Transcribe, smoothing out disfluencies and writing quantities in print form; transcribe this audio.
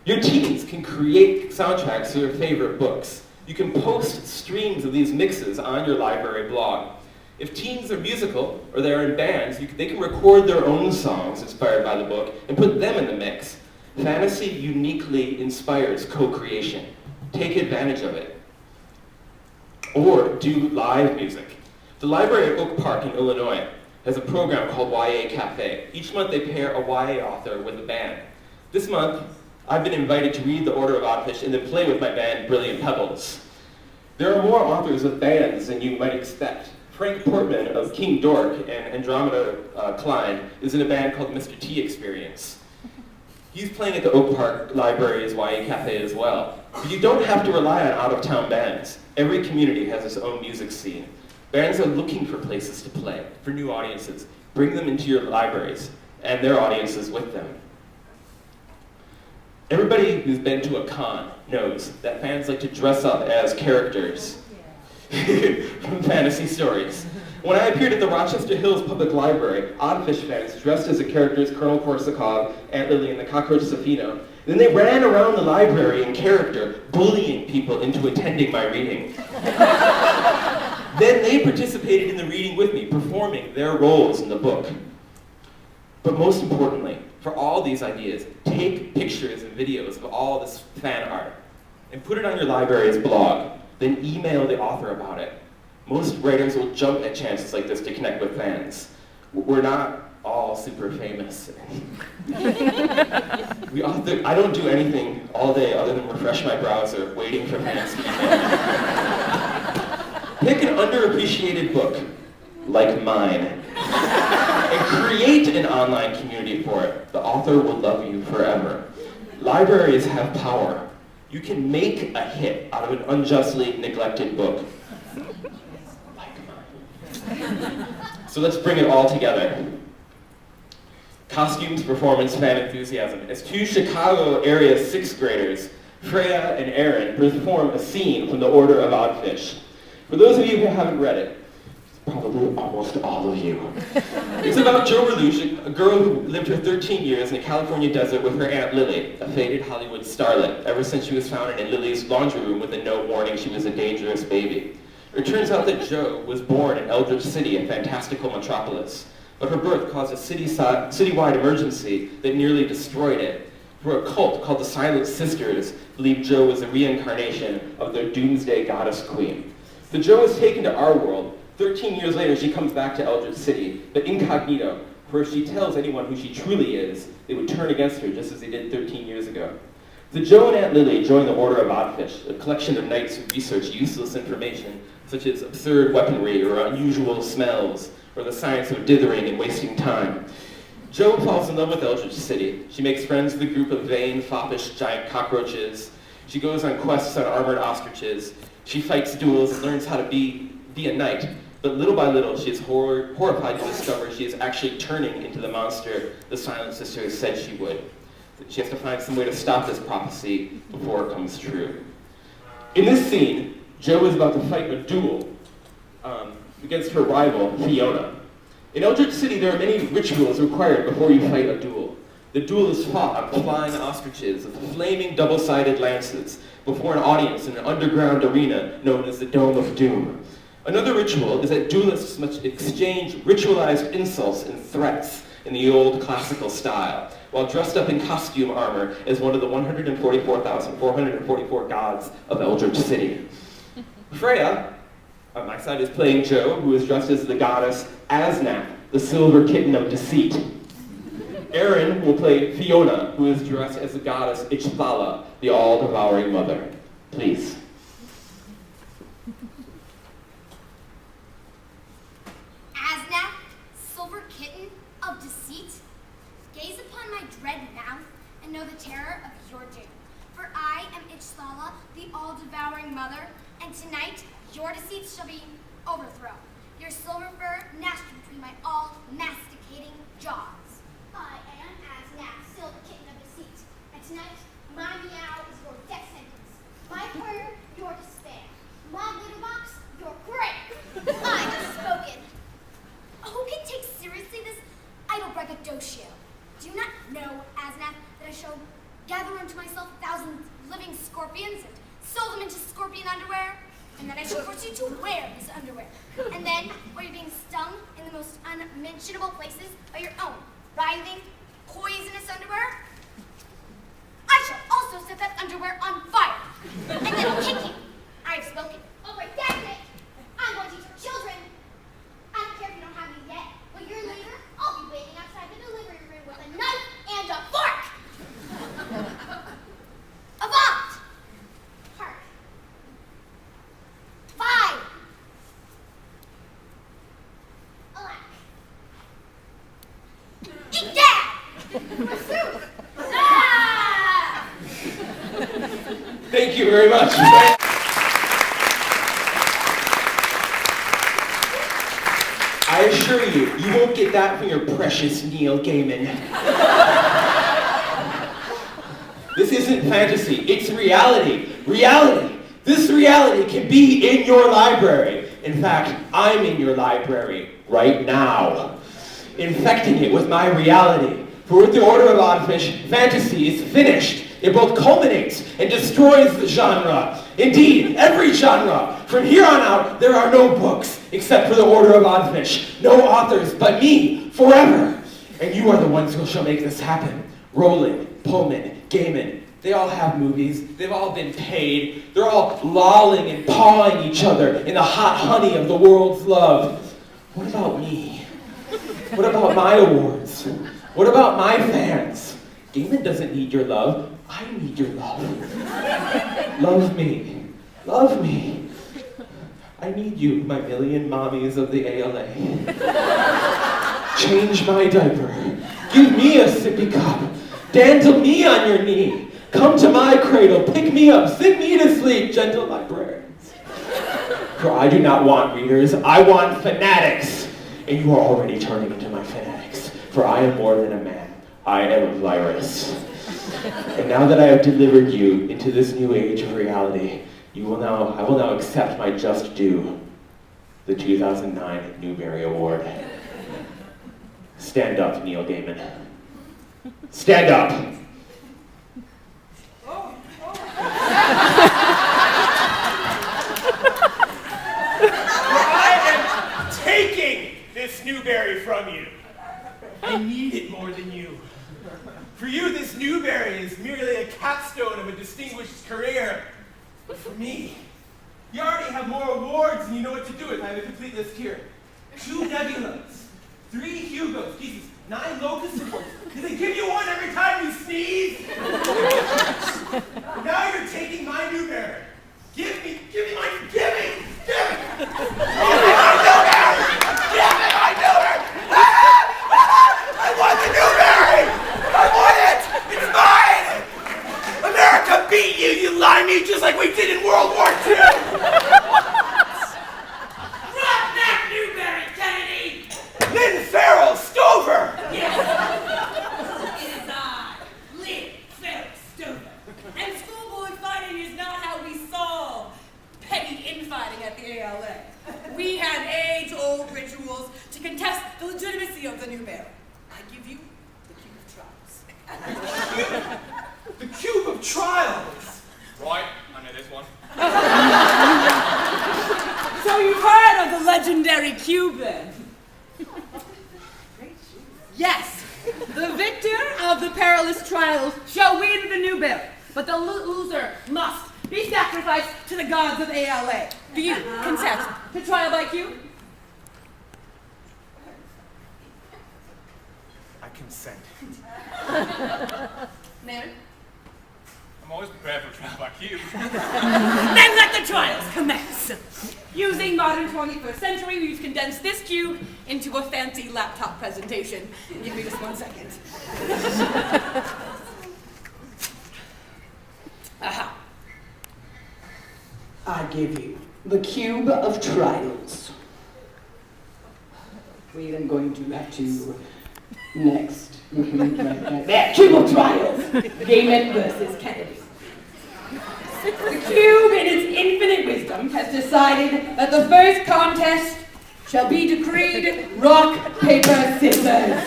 Your teens can create soundtracks to their favorite books. You can post streams of these mixes on your library blog. If teens are musical, or they're in bands, they can record their own songs inspired by the book and put them in the mix. Fantasy uniquely inspires co-creation. Take advantage of it. Or do live music. The library at Oak Park in Illinois has a program called YA Cafe. Each month they pair a YA author with a band. This month, I've been invited to read The Order of Oddfish and then play with my band, Brilliant Pebbles. There are more authors of bands than you might expect. Frank Portman of King Dork and Andromeda Klein is in a band called Mr. T Experience. He's playing at the Oak Park Library's YA Cafe as well. But you don't have to rely on out-of-town bands. Every community has its own music scene. Bands are looking for places to play, for new audiences. Bring them into your libraries, and their audiences with them. Everybody who's been to a con knows that fans like to dress up as characters from fantasy stories. When I appeared at the Rochester Hills Public Library, Oddfish fans dressed as the characters Colonel Korsakov, Aunt Lily, and the Cockroach Safino. Then they ran around the library in character, bullying people into attending my reading. Then they participated in the reading with me, performing their roles in the book. But most importantly, for all these ideas, take pictures and videos of all this fan art and put it on your library's blog. Then email the author about it. Most writers will jump at chances like this to connect with fans. We're not all super famous. I don't do anything all day other than refresh my browser, waiting for fans to email. Pick an underappreciated book, like mine, and create an online community for it. The author will love you forever. Libraries have power. You can make a hit out of an unjustly neglected book. Like mine. So let's bring it all together. Costumes, performance, fan enthusiasm. As two Chicago area 6th graders, Freya and Aaron, perform a scene from The Order of Oddfish. For those of you who haven't read it, probably almost all of you. It's about Jo Relouche, a girl who lived her 13 years in the California desert with her Aunt Lily, a faded Hollywood starlet, ever since she was found in Lily's laundry room with a note warning she was a dangerous baby. It turns out that Jo was born in Eldridge City, a fantastical metropolis, but her birth caused a citywide emergency that nearly destroyed it. For a cult called the Silent Sisters believed Jo was a reincarnation of their doomsday goddess queen. So Jo is taken to our world. 13 years later, she comes back to Eldridge City, but incognito, for if she tells anyone who she truly is, they would turn against her just as they did 13 years ago. So Jo and Aunt Lily join the Order of Oddfish, a collection of knights who research useless information, such as absurd weaponry or unusual smells, or the science of dithering and wasting time. Jo falls in love with Eldridge City. She makes friends with a group of vain, foppish, giant cockroaches. She goes on quests on armored ostriches. She fights duels and learns how to be a knight. But little by little, she is horrified to discover she is actually turning into the monster the Silent Sisters said she would. She has to find some way to stop this prophecy before it comes true. In this scene, Jo is about to fight a duel against her rival, Fiona. In Eldritch City, there are many rituals required before you fight a duel. The duel is fought on flying ostriches with flaming double-sided lances before an audience in an underground arena known as the Dome of Doom. Another ritual is that duelists must exchange ritualized insults and threats in the old classical style, while dressed up in costume armor as one of the 144,444 gods of Eldritch City. Freya, on my side, is playing Jo, who is dressed as the goddess Asnap, the silver kitten of deceit. Aaron will play Fiona, who is dressed as the goddess Ichthala, the all-devouring mother. Please. Asnap, silver kitten of deceit, gaze upon my dread mouth and know the terror of your doom. For I am Ichthala, the all-devouring mother, and tonight your deceits shall be overthrown. Your silver fur gnashed between my all-masticating jaws. I am Asnap, silver kitten of deceit, and tonight my meow is your death sentence. My purr, your despair. My litter box, your grave. I have spoken. Who can take seriously this idle braggadocio? Do you not know, Asnap, that I shall gather unto myself 1,000 living scorpions and sew them into scorpion underwear, and then I shall force you to wear this underwear. And then, while you're being stung in the most unmentionable places by your own writhing, poisonous underwear, I shall also set that underwear on fire, and then I'll kick you. I've spoken. Oh, wait, that's it. I'm going to teach your children. I don't care if you don't have me yet. When you're later, I'll be waiting outside the delivery room with a knife and a fork. Avant! Hark. 5! Alack. Egad! Pursue. Thank you very much. I assure you, you won't get that from your precious Neil Gaiman. This isn't fantasy, it's reality. Reality. This reality can be in your library. In fact, I'm in your library right now, infecting it with my reality. For with the Order of Oddfish, fantasy is finished. It both culminates and destroys the genre. Indeed, every genre. From here on out, there are no books except for the Order of Oddfish. No authors but me, forever. And you are the ones who shall make this happen. Rowling, Pullman, Gaiman. They all have movies. They've all been paid. They're all lolling and pawing each other in the hot honey of the world's love. What about me? What about my awards? What about my fans? Gaiman doesn't need your love. I need your love. Love me. Love me. I need you, my million mommies of the ALA. Change my diaper. Give me a sippy cup. Dandle me on your knee. Come to my cradle. Pick me up. Sing me to sleep, gentle librarians. For I do not want readers. I want fanatics. And you are already turning into my fanatics. For I am more than a man. I am a virus. And now that I have delivered you into this new age of reality, I will now accept my just due, the 2009 Newbery Award. Stand up, Neil Gaiman. Stand up! I am taking this Newbery from you. I need it more than you. For you, this Newbery is merely a capstone of a distinguished career. But for me, you already have more awards than you know what to do with. I have a complete list here. 2 Nebulas, 3 Hugos, Jesus, 9 Locust Awards. Do they give you one every time you sneeze? Now you're taking my Newbery. Give me my, give me my Newbery! Give me my Newbery! I want the Newbery! I want it! It's mine! America beat you, you limey, just like we did in World War II! Drop that Newbery, Kennedy! Lynn Farrell, Stover! Yes! It is I, Lynn Farrell Stover. And schoolboy fighting is not how we solve petty infighting at the ALA. We have age-old rituals to contest the legitimacy of the Newbery. I give you the Cube of Trials. The Cube of Trials! Right, I know this one. So you've heard of the legendary Cuban? Yes, the victor of the perilous trials shall win the Newbery, but the loser must be sacrificed to the gods of ALA. Do you consent to trial by cube? I consent. Mayor? I'm always prepared for a trial by cube. Then let the trials commence. Using modern 21st century, we've condensed this cube into a fancy laptop presentation. Give me just 1 second. Aha. I give you the Cube of Trials. Wait, I'm going to that to next. That Cube of Trials. Gaiman versus Kennedy. The Cube, in its infinite wisdom, has decided that the first contest shall be decreed rock, paper, scissors.